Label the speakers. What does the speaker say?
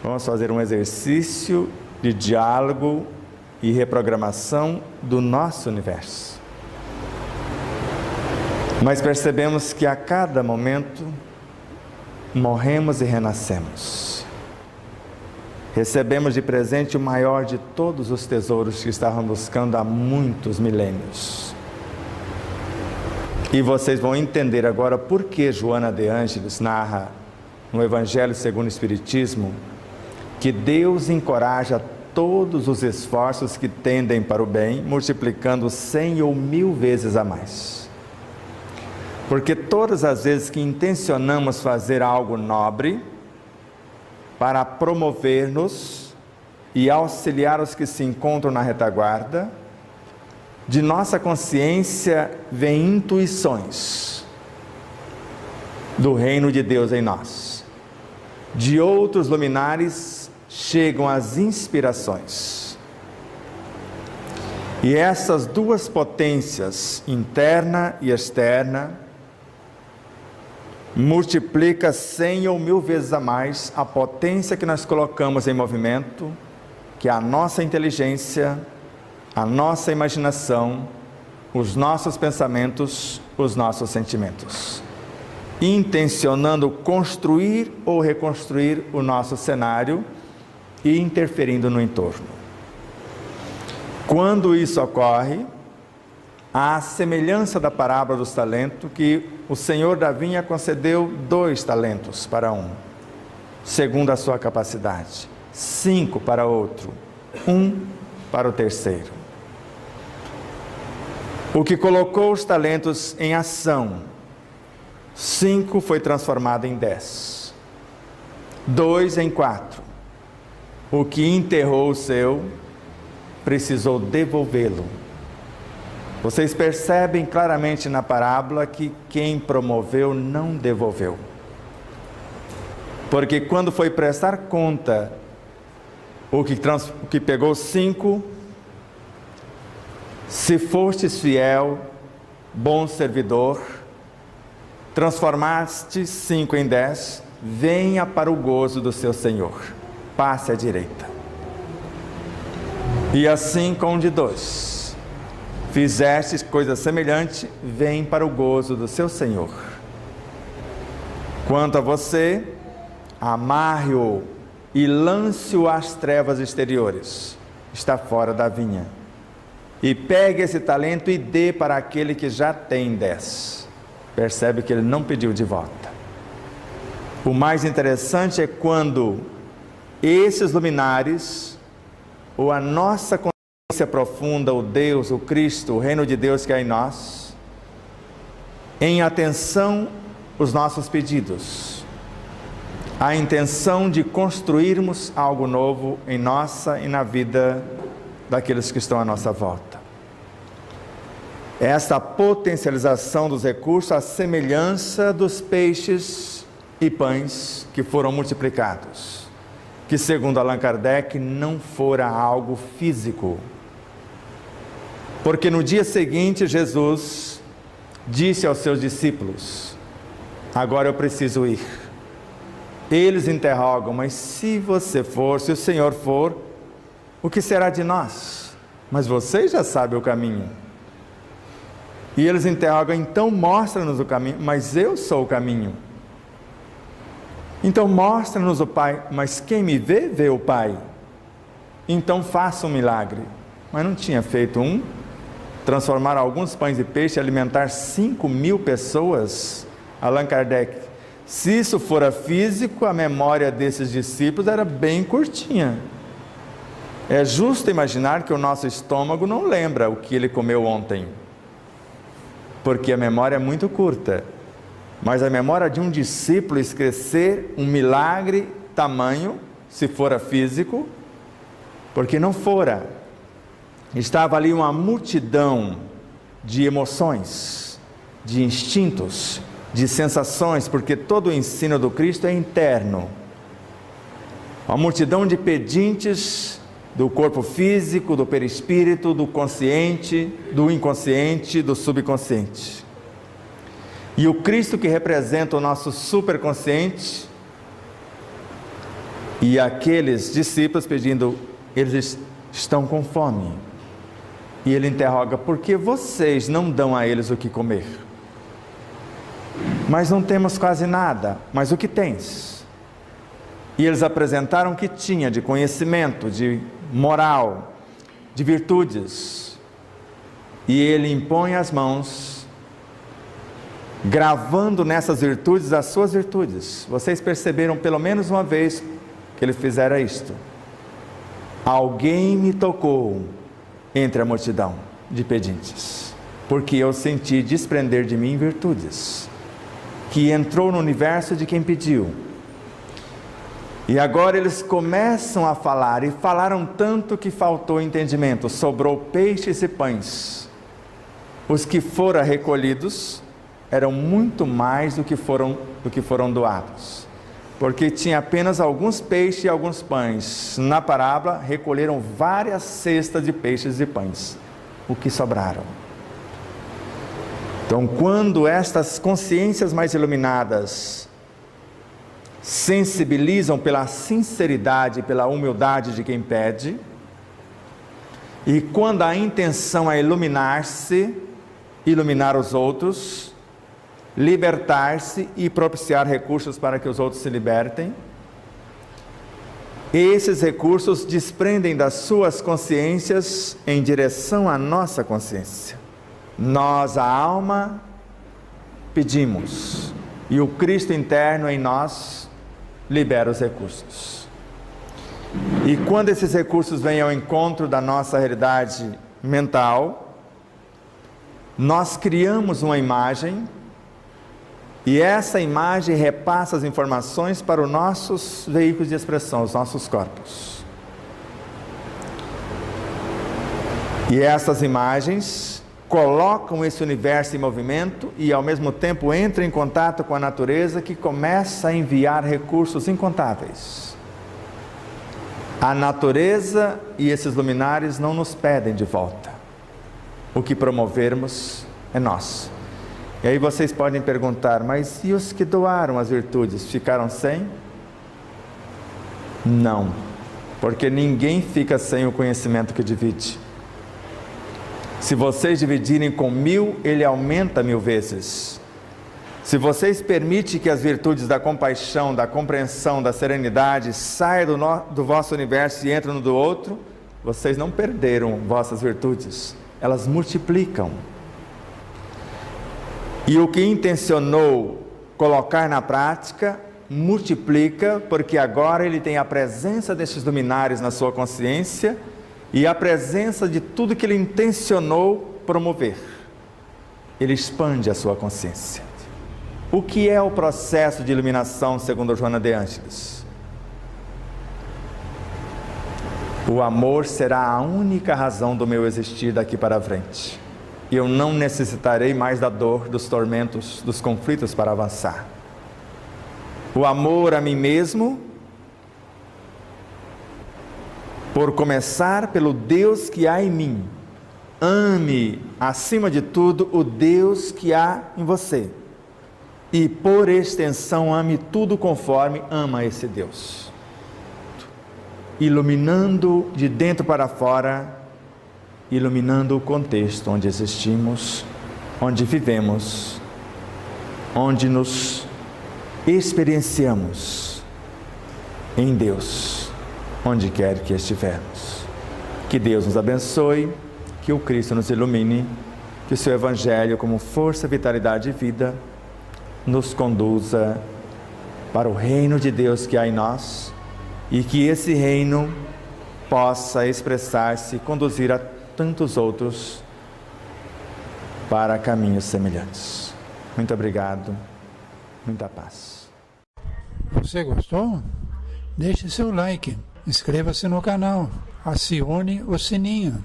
Speaker 1: Vamos fazer um exercício de diálogo e reprogramação do nosso universo. Mas percebemos que a cada momento morremos e renascemos. Recebemos de presente o maior de todos os tesouros que estavam buscando há muitos milênios. E vocês vão entender agora por que Joana de Ângeles narra no Evangelho segundo o Espiritismo que Deus encoraja todos os esforços que tendem para o bem, multiplicando 100 ou 1000 vezes a mais. Porque todas as vezes que intencionamos fazer algo nobre para promover-nos e auxiliar os que se encontram na retaguarda, de nossa consciência vêm intuições do reino de Deus em nós. De outros luminares chegam as inspirações. E essas duas potências, interna e externa, multiplica 100 ou 1000 vezes a mais a potência que nós colocamos em movimento, que é a nossa inteligência, a nossa imaginação, os nossos pensamentos, os nossos sentimentos, intencionando construir ou reconstruir o nosso cenário e interferindo no entorno. Quando isso ocorre, à semelhança da parábola dos talentos, que o Senhor da vinha concedeu 2 talentos para um, segundo a sua capacidade, 5 para outro, 1 para o terceiro. O que colocou os talentos em ação, 5 foi transformado em 10, 2 em 4. O que enterrou o seu, precisou devolvê-lo. Vocês percebem claramente na parábola que quem promoveu não devolveu. Porque quando foi prestar conta, o que pegou 5, se fostes fiel, bom servidor, transformaste 5 em 10, venha para o gozo do seu Senhor. Passe à direita. E assim com o de 2. Fizestes coisa semelhante, vem para o gozo do seu Senhor. Quanto a você, amarre-o e lance-o às trevas exteriores. Está fora da vinha. E pegue esse talento e dê para aquele que já tem 10. Percebe que ele não pediu de volta. O mais interessante é quando esses luminares, ou a nossa consciência profunda, o Deus, o Cristo, o reino de Deus que é em nós, em atenção os nossos pedidos, a intenção de construirmos algo novo em nossa e na vida daqueles que estão à nossa volta. Esta potencialização dos recursos, a semelhança dos peixes e pães que foram multiplicados, que segundo Allan Kardec não fora algo físico, porque no dia seguinte Jesus disse aos seus discípulos: agora eu preciso ir. Eles interrogam: mas se você for, se o Senhor for, o que será de nós? Mas vocês já sabem o caminho. E eles interrogam: então mostra-nos o caminho. Mas eu sou o caminho. Então mostra-nos o Pai. Mas quem me vê, vê o Pai. Então faça um milagre. Mas não tinha feito um? Transformar alguns pães e peixes e alimentar 5.000 pessoas? Allan Kardec: se isso fora físico, a memória desses discípulos era bem curtinha. É justo imaginar que o nosso estômago não lembra o que ele comeu ontem, porque a memória é muito curta. Mas a memória de um discípulo esquecer um milagre tamanho, se fora físico, porque não fora. Estava ali uma multidão de emoções, de instintos, de sensações, porque todo o ensino do Cristo é interno. Uma multidão de pedintes do corpo físico, do perispírito, do consciente, do inconsciente, do subconsciente. E o Cristo que representa o nosso superconsciente E aqueles discípulos pedindo, eles estão com fome. E ele interroga, por que vocês não dão a eles o que comer? Mas não temos quase nada, mas o que tens? E eles apresentaram o que tinha de conhecimento, de moral, de virtudes. E ele impõe as mãos, gravando nessas virtudes as suas virtudes. Vocês perceberam pelo menos uma vez que ele fizera isto. Alguém me tocou entre a multidão de pedintes, porque eu senti desprender de mim virtudes, que entrou no universo de quem pediu. E agora eles começam a falar, e falaram tanto que faltou entendimento, sobrou peixes e pães. Os que foram recolhidos eram muito mais do que foram doados, porque tinha apenas alguns peixes e alguns pães. Na parábola, recolheram várias cestas de peixes e pães, o que sobraram. Então, quando estas consciências mais iluminadas sensibilizam pela sinceridade, pela humildade de quem pede, e quando a intenção é iluminar-se, iluminar os outros, libertar-se e propiciar recursos para que os outros se libertem, esses recursos desprendem das suas consciências em direção à nossa consciência. Nós, a alma, pedimos, e o Cristo interno em nós libera os recursos. E quando esses recursos vêm ao encontro da nossa realidade mental, nós criamos uma imagem, e essa imagem repassa as informações para os nossos veículos de expressão, os nossos corpos. E essas imagens colocam esse universo em movimento e ao mesmo tempo entram em contato com a natureza, que começa a enviar recursos incontáveis. A natureza e esses luminares não nos pedem de volta. O que promovermos é nosso. E aí vocês podem perguntar, mas e os que doaram as virtudes, ficaram sem? Não, porque ninguém fica sem o conhecimento que divide. Se vocês dividirem com 1000, ele aumenta 1000 vezes. Se vocês permitem que as virtudes da compaixão, da compreensão, da serenidade saiam do vosso universo e entrem no do outro, vocês não perderam vossas virtudes, elas multiplicam. E o que intencionou colocar na prática, multiplica, porque agora ele tem a presença desses luminares na sua consciência, e a presença de tudo que ele intencionou promover. Ele expande a sua consciência. O que é o processo de iluminação segundo Joana de Ângeles? O amor será a única razão do meu existir daqui para frente. Eu não necessitarei mais da dor, dos tormentos, dos conflitos para avançar. O amor a mim mesmo, por começar pelo Deus que há em mim. Ame, acima de tudo, o Deus que há em você. E, por extensão, ame tudo conforme ama esse Deus. Iluminando de dentro para fora, iluminando o contexto onde existimos, onde vivemos, onde nos experienciamos em Deus, onde quer que estivermos. Que Deus nos abençoe, que o Cristo nos ilumine, que o seu Evangelho, como força, vitalidade e vida, nos conduza para o reino de Deus que há em nós, e que esse reino possa expressar-se e conduzir a tantos outros para caminhos semelhantes. Muito obrigado, muita paz.
Speaker 2: Você gostou? Deixe seu like, inscreva-se no canal, acione o sininho.